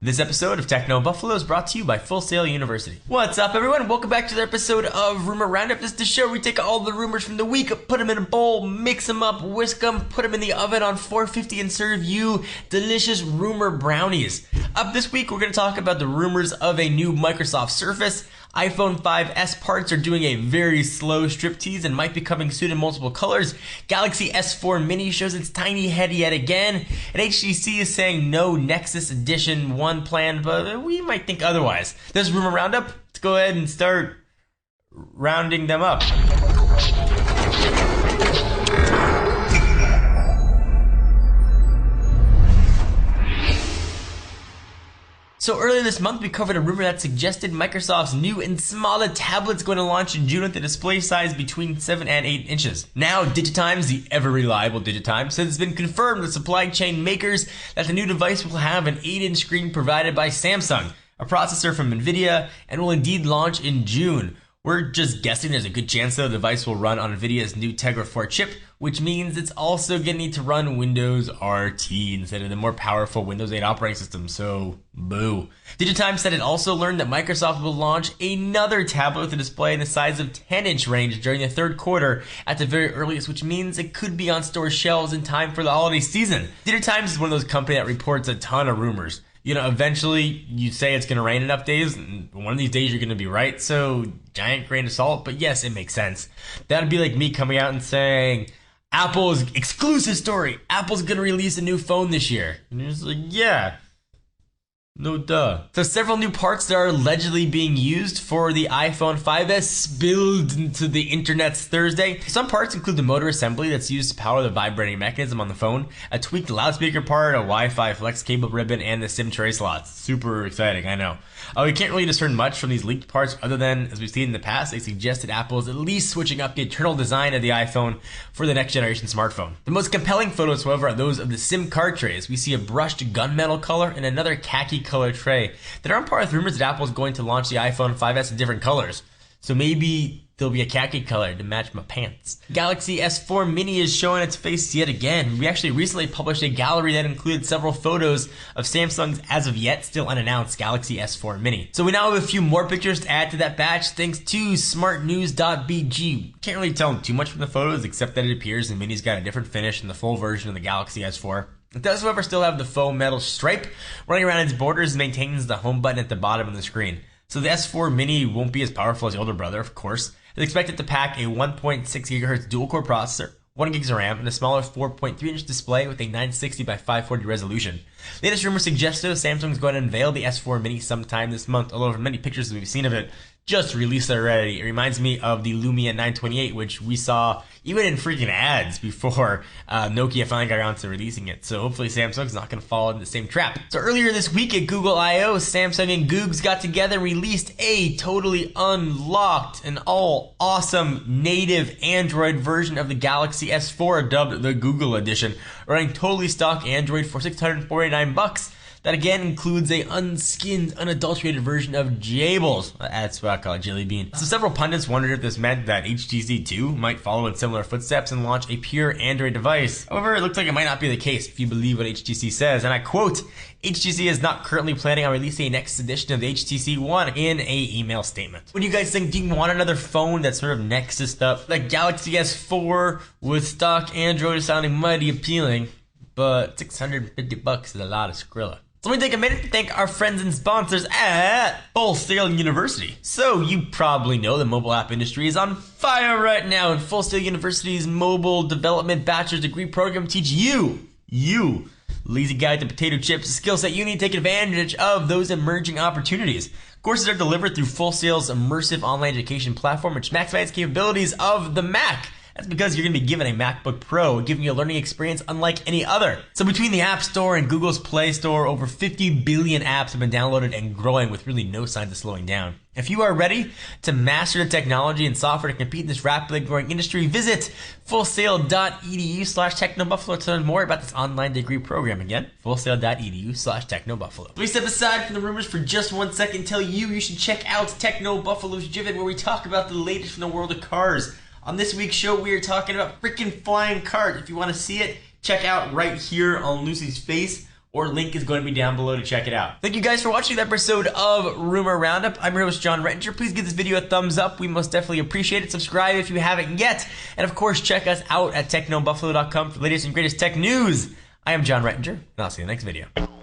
This episode of Techno Buffalo is brought to you by Full Sail University. What's up, everyone? Welcome back to the episode of Rumor Roundup. This is the show where we take all the rumors from the week, put them in a bowl, mix them up, whisk them, put them in the oven on 450, and serve you delicious rumor brownies. Up this week, we're going to talk about the rumors of a new Microsoft Surface. iPhone 5S parts are doing a very slow striptease and might be coming soon in multiple colors. Galaxy S4 Mini shows its tiny head yet again. And HTC is saying no Nexus Edition 1 plan, but we might think otherwise. This is Rumor Roundup. Let's go ahead and start rounding them up. So earlier this month, we covered a rumor that suggested Microsoft's new and smaller tablet's going to launch in June with a display size between 7 and 8 inches. Now, Digitimes, the ever-reliable Digitimes, says it's been confirmed with supply chain makers that the new device will have an 8-inch screen provided by Samsung, a processor from NVIDIA, and will indeed launch in June. We're just guessing there's a good chance though the device will run on NVIDIA's new Tegra 4 chip, which means it's also going to need to run Windows RT instead of the more powerful Windows 8 operating system, so boo. Digitimes said it also learned that Microsoft will launch another tablet with a display in the size of 10-inch range during the third quarter at the very earliest, which means it could be on store shelves in time for the holiday season. Digitimes is one of those companies that reports a ton of rumors. You know, eventually you say it's going to rain enough days, and one of these days you're going to be right, so giant grain of salt, but yes, it makes sense. That'd be like me coming out and saying, Apple's exclusive story, Apple's going to release a new phone this year. And you're just like, yeah. No duh. So several new parts that are allegedly being used for the iPhone 5S spilled into the internets Thursday. Some parts include the motor assembly that's used to power the vibrating mechanism on the phone, a tweaked loudspeaker part, a Wi-Fi flex cable ribbon, and the SIM tray slots. Super exciting, I know. We can't really discern much from these leaked parts other than, as we've seen in the past, they suggested Apple is at least switching up the internal design of the iPhone for the next generation smartphone. The most compelling photos, however, are those of the SIM card trays. We see a brushed gunmetal color and another khaki color tray that aren't part of rumors that Apple is going to launch the iPhone 5S in different colors. So maybe there'll be a khaki color to match my pants. Galaxy S4 Mini is showing its face yet again. We actually recently published a gallery that included several photos of Samsung's as of yet still unannounced Galaxy S4 Mini. So we now have a few more pictures to add to that batch thanks to smartnews.bg. Can't really tell too much from the photos except that it appears the Mini's got a different finish than the full version of the Galaxy S4. It does, however, still have the faux metal stripe running around its borders and maintains the home button at the bottom of the screen. So the S4 Mini won't be as powerful as the older brother, of course. It's expected to pack a 1.6 GHz dual-core processor, 1 GB of RAM, and a smaller 4.3-inch display with a 960 by 540 resolution. Latest rumors suggest though Samsung's going to unveil the S4 Mini sometime this month, although from many pictures that we've seen of it, just released already. It reminds me of the Lumia 928, which we saw even in freaking ads before Nokia finally got around to releasing it. So hopefully Samsung's not going to fall in the same trap. So earlier this week at Google I.O., Samsung and Googs got together and released a totally unlocked and all awesome native Android version of the Galaxy S4, dubbed the Google Edition, running totally stock Android for $649. That again includes a unskinned, unadulterated version of Jables. That's what I call it, Jelly Bean. So several pundits wondered if this meant that HTC 2 might follow in similar footsteps and launch a pure Android device. However, it looks like it might not be the case if you believe what HTC says, and I quote, HTC is not currently planning on releasing a next edition of the HTC One in a email statement. What do you guys think? Do you want another phone that's sort of Nexus up? Like Galaxy S4 with stock Android is sounding mighty appealing, but $650 is a lot of Skrilla. So let me take a minute to thank our friends and sponsors at Full Sail University. So you probably know the mobile app industry is on fire right now, and Full Sail University's mobile development bachelor's degree program teach you, lazy guy with the potato chips, the skill set you need to take advantage of those emerging opportunities. Courses are delivered through Full Sail's immersive online education platform, which maximizes capabilities of the Mac. That's because you're going to be given a MacBook Pro, giving you a learning experience unlike any other. So between the App Store and Google's Play Store, over 50 billion apps have been downloaded and growing with really no signs of slowing down. If you are ready to master the technology and software to compete in this rapidly growing industry, visit fullsail.edu/technobuffalo to learn more about this online degree program. Again, fullsail.edu/technobuffalo. Let me step aside from the rumors for just 1 second and tell you should check out Techno Buffalo's Driven, where we talk about the latest from the world of cars. On this week's show, we are talking about freaking flying cars. If you want to see it, check out right here on Lucy's face, or link is going to be down below to check it out. Thank you guys for watching the episode of Rumor Roundup. I'm your host, John Rettinger. Please give this video a thumbs up. We most definitely appreciate it. Subscribe if you haven't yet. And of course, check us out at technobuffalo.com for the latest and greatest tech news. I am John Rettinger, and I'll see you in the next video.